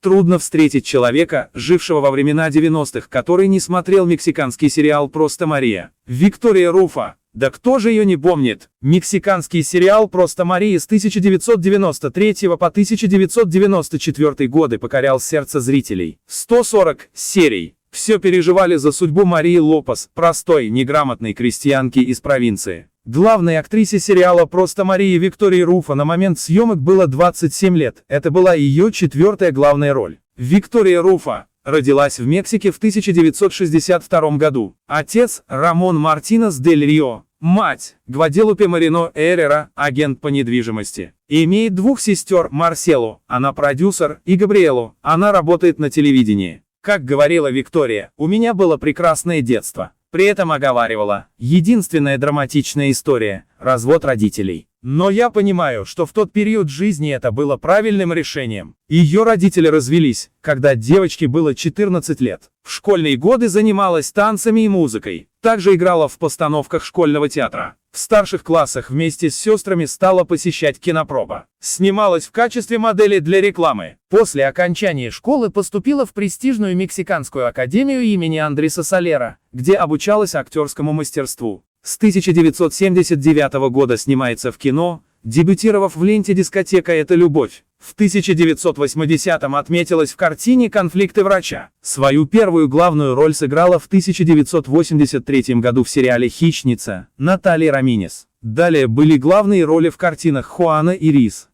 Трудно встретить человека, жившего во времена 90-х, который не смотрел мексиканский сериал «Просто Мария». Виктория Руффо. Да кто же ее не помнит? Мексиканский сериал «Просто Мария» с 1993 по 1994 годы покорял сердце зрителей. 140 серий. Все переживали за судьбу Марии Лопес, простой, неграмотной крестьянки из провинции. Главной актрисе сериала «Просто Мария» Виктории Руффо на момент съемок было 27 лет. Это была ее 4-я главная роль. Виктория Руффо родилась в Мексике в 1962 году. Отец – Рамон Мартинес дель Рио. Мать – Гваделупе Марино Эррера, агент по недвижимости. Имеет 2 сестер – Марселу, она продюсер, и Габриэлу, она работает на телевидении. Как говорила Виктория, у меня было прекрасное детство. При этом оговаривала, единственная драматичная история – развод родителей. Но я понимаю, что в тот период жизни это было правильным решением. Ее родители развелись, когда девочке было 14 лет. В школьные годы занималась танцами и музыкой. Также играла в постановках школьного театра. В старших классах вместе с сестрами стала посещать кинопроба. Снималась в качестве модели для рекламы. После окончания школы поступила в престижную Мексиканскую академию имени Андреса Солера, где обучалась актерскому мастерству. С 1979 года снимается в кино, дебютировав в ленте «Дискотека – это любовь». В 1980-м отметилась в картине «Конфликты врача». Свою первую главную роль сыграла в 1983 году в сериале «Хищница» Наталья Раминес. Далее были главные роли в картинах «Хуана и Рис»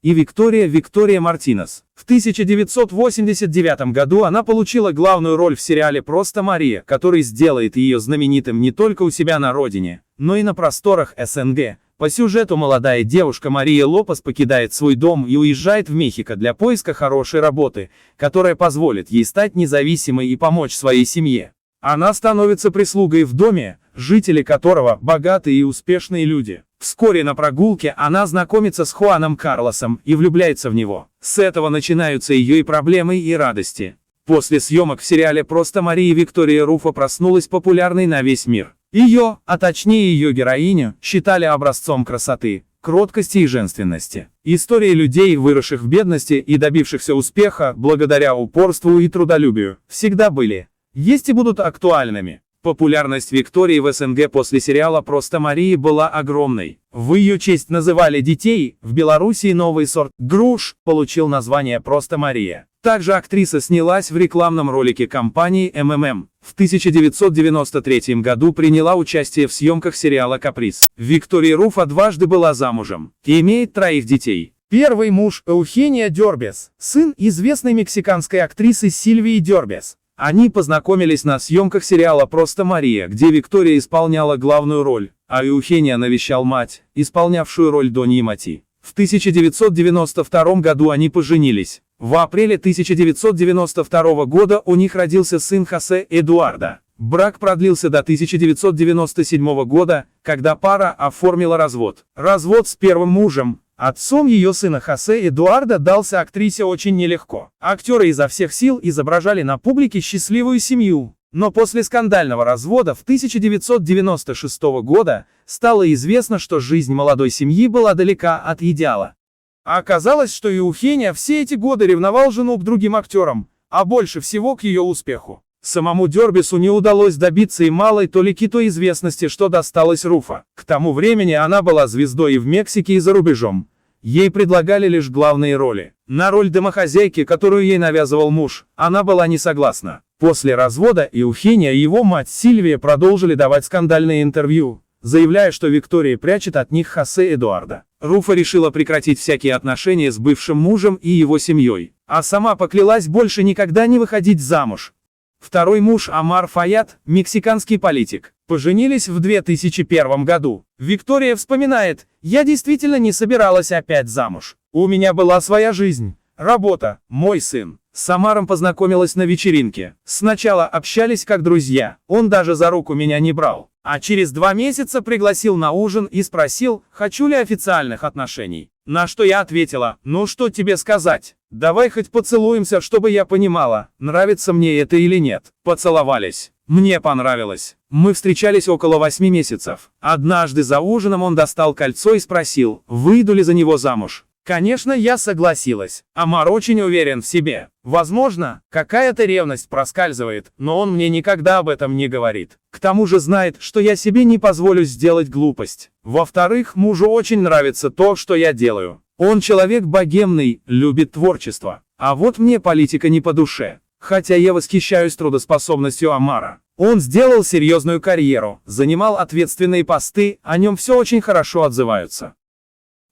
и «Виктория Мартинес». В 1989 году она получила главную роль в сериале «Просто Мария», который сделает ее знаменитым не только у себя на родине, но и на просторах СНГ. По сюжету молодая девушка Мария Лопес покидает свой дом и уезжает в Мехико для поиска хорошей работы, которая позволит ей стать независимой и помочь своей семье. Она становится прислугой в доме, жители которого – богатые и успешные люди. Вскоре на прогулке она знакомится с Хуаном Карлосом и влюбляется в него. С этого начинаются ее и проблемы, и радости. После съемок в сериале «Просто Мария» Виктория Руффо проснулась популярной на весь мир. Ее, а точнее ее героиню, считали образцом красоты, кроткости и женственности. Истории людей, выросших в бедности и добившихся успеха благодаря упорству и трудолюбию, всегда были, есть и будут актуальными. Популярность Виктории в СНГ после сериала «Просто Мария» была огромной. В ее честь называли детей, в Белоруссии новый сорт груш получил название «Просто Мария». Также актриса снялась в рекламном ролике компании МММ. В 1993 году приняла участие в съемках сериала «Каприз». Виктория Руффо дважды была замужем и имеет 3 детей. Первый муж – Эухенио Дербес, сын известной мексиканской актрисы Сильвии Дербес. Они познакомились на съемках сериала «Просто Мария», где Виктория исполняла главную роль, а Эухенио навещал мать, исполнявшую роль Доньи Мати. В 1992 году они поженились. В апреле 1992 года у них родился сын Хосе Эдуардо. Брак продлился до 1997 года, когда пара оформила развод. Развод с первым мужем, отцом ее сына Хосе Эдуардо, дался актрисе очень нелегко. Актеры изо всех сил изображали на публике счастливую семью. Но после скандального развода в 1996 года стало известно, что жизнь молодой семьи была далека от идеала. А оказалось, что Эухенио все эти годы ревновал жену к другим актерам, а больше всего к ее успеху. Самому Дербесу не удалось добиться и малой толики той известности, что досталось Руффо. К тому времени она была звездой и в Мексике, и за рубежом. Ей предлагали лишь главные роли. На роль домохозяйки, которую ей навязывал муж, она была не согласна. После развода Эухенио и его мать Сильвия продолжили давать скандальные интервью, заявляя, что Виктория прячет от них Хосе Эдуардо. Руффо решила прекратить всякие отношения с бывшим мужем и его семьей, а сама поклялась больше никогда не выходить замуж. Второй муж Омар Фаяд, мексиканский политик. Поженились в 2001 году. Виктория вспоминает: «Я действительно не собиралась опять замуж. У меня была своя жизнь, работа, мой сын. С Омаром познакомилась на вечеринке. Сначала общались как друзья, он даже за руку меня не брал. А через 2 месяца пригласил на ужин и спросил, хочу ли официальных отношений. На что я ответила: ну что тебе сказать? Давай хоть поцелуемся, чтобы я понимала, нравится мне это или нет». Поцеловались. Мне понравилось. Мы встречались около 8 месяцев. Однажды за ужином он достал кольцо и спросил, выйду ли за него замуж. Конечно, я согласилась. Амар очень уверен в себе. Возможно, какая-то ревность проскальзывает, но он мне никогда об этом не говорит. К тому же знает, что я себе не позволю сделать глупость. Во-вторых, мужу очень нравится то, что я делаю. Он человек богемный, любит творчество. А вот мне политика не по душе. Хотя я восхищаюсь трудоспособностью Амара. Он сделал серьезную карьеру, занимал ответственные посты, о нем все очень хорошо отзываются.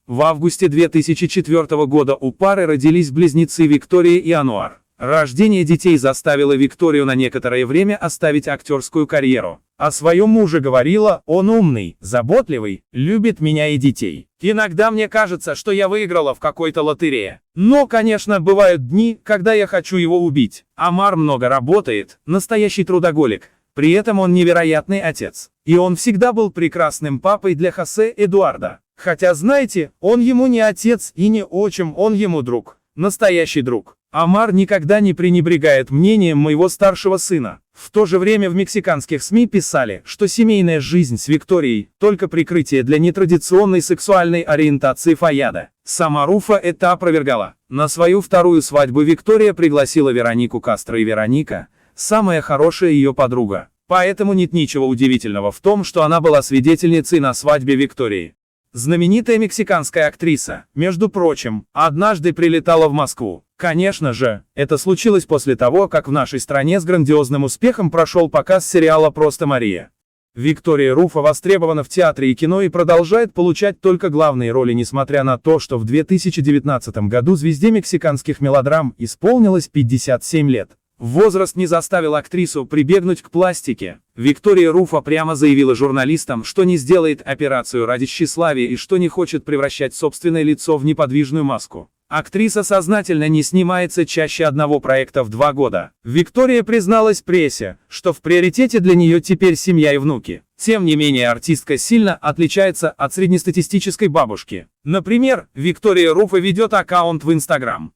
В августе 2004 года у пары родились близнецы Виктория и Ануар. Рождение детей заставило Викторию на некоторое время оставить актерскую карьеру. О своем муже говорила: он умный, заботливый, любит меня и детей. Иногда мне кажется, что я выиграла в какой-то лотерее. Но, конечно, бывают дни, когда я хочу его убить. Амар много работает, настоящий трудоголик. При этом он невероятный отец. И он всегда был прекрасным папой для Хосе Эдуарда. Хотя, знаете, он ему не отец и не отчим, он ему друг. Настоящий друг. Амар никогда не пренебрегает мнением моего старшего сына. В то же время в мексиканских СМИ писали, что семейная жизнь с Викторией – только прикрытие для нетрадиционной сексуальной ориентации Фаяда. Сама Руфа это опровергала. На свою вторую свадьбу Виктория пригласила Веронику Кастро, и Вероника – самая хорошая ее подруга. Поэтому нет ничего удивительного в том, что она была свидетельницей на свадьбе Виктории. Знаменитая мексиканская актриса, между прочим, однажды прилетала в Москву. Конечно же, это случилось после того, как в нашей стране с грандиозным успехом прошел показ сериала «Просто Мария». Виктория Руфа востребована в театре и кино и продолжает получать только главные роли, несмотря на то, что в 2019 году звезде мексиканских мелодрам исполнилось 57 лет. Возраст не заставил актрису прибегнуть к пластике. Виктория Руфа прямо заявила журналистам, что не сделает операцию ради тщеславия и что не хочет превращать собственное лицо в неподвижную маску. Актриса сознательно не снимается чаще одного проекта в 2 года. Виктория призналась прессе, что в приоритете для нее теперь семья и внуки. Тем не менее, артистка сильно отличается от среднестатистической бабушки. Например, Виктория Руфа ведет аккаунт в Instagram.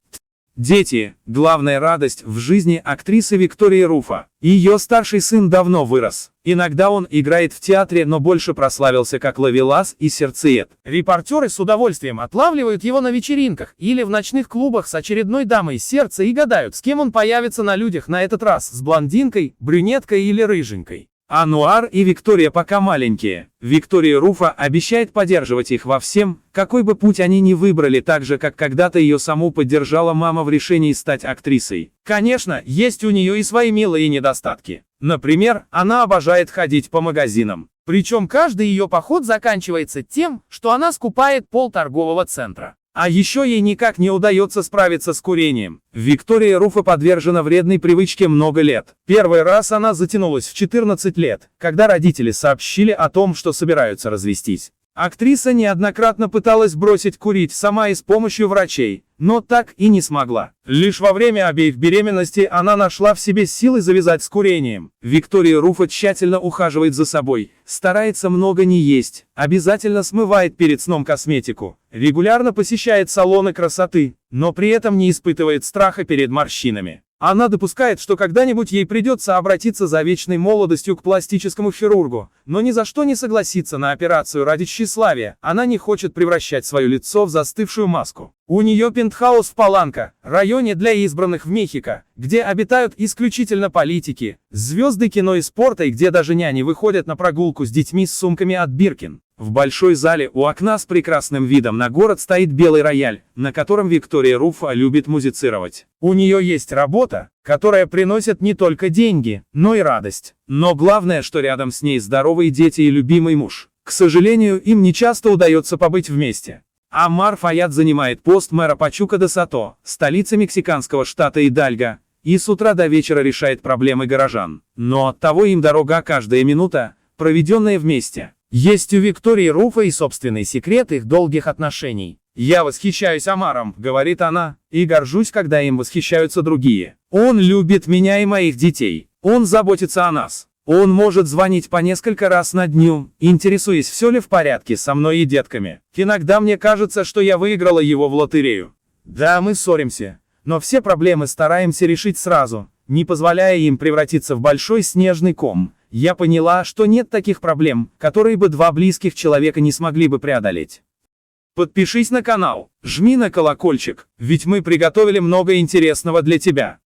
Дети – главная радость в жизни актрисы Виктории Руфа. Ее старший сын давно вырос. Иногда он играет в театре, но больше прославился как Ловелас и Сердцеед. Репортеры с удовольствием отлавливают его на вечеринках или в ночных клубах с очередной дамой сердца и гадают, с кем он появится на людях на этот раз – с блондинкой, брюнеткой или рыженькой. Ануар и Виктория пока маленькие. Виктория Руфа обещает поддерживать их во всем, какой бы путь они ни выбрали, так же, как когда-то ее саму поддержала мама в решении стать актрисой. Конечно, есть у нее и свои милые недостатки. Например, она обожает ходить по магазинам. Причем каждый ее поход заканчивается тем, что она скупает пол торгового центра. А еще ей никак не удается справиться с курением. Виктория Руфа подвержена вредной привычке много лет. Первый раз она затянулась в 14 лет, когда родители сообщили о том, что собираются развестись. Актриса неоднократно пыталась бросить курить сама и с помощью врачей, но так и не смогла. Лишь во время обеих беременностей она нашла в себе силы завязать с курением. Виктория Руфа тщательно ухаживает за собой, старается много не есть, обязательно смывает перед сном косметику, регулярно посещает салоны красоты, но при этом не испытывает страха перед морщинами. Она допускает, что когда-нибудь ей придется обратиться за вечной молодостью к пластическому хирургу, но ни за что не согласится на операцию ради тщеславия. Она не хочет превращать свое лицо в застывшую маску. У нее пентхаус в Паланко, районе для избранных в Мехико, где обитают исключительно политики, звезды кино и спорта, и где даже няни выходят на прогулку с детьми с сумками от Биркин. В большой зале у окна с прекрасным видом на город стоит белый рояль, на котором Виктория Руфа любит музицировать. У нее есть работа, которая приносит не только деньги, но и радость. Но главное, что рядом с ней здоровые дети и любимый муж. К сожалению, им не часто удается побыть вместе. Амар Фаяд занимает пост мэра Пачука-де-Сото, столицы мексиканского штата Идальго, и с утра до вечера решает проблемы горожан. Но оттого им дорога каждая минута, проведенная вместе. Есть у Виктории Руфа и собственный секрет их долгих отношений. «Я восхищаюсь Амаром», — говорит она, — «и горжусь, когда им восхищаются другие. Он любит меня и моих детей. Он заботится о нас. Он может звонить по несколько раз на дню, интересуясь, все ли в порядке со мной и детками. Иногда мне кажется, что я выиграла его в лотерею. Да, мы ссоримся, но все проблемы стараемся решить сразу, не позволяя им превратиться в большой снежный ком. Я поняла, что нет таких проблем, которые бы два близких человека не смогли бы преодолеть». Подпишись на канал, жми на колокольчик, ведь мы приготовили много интересного для тебя.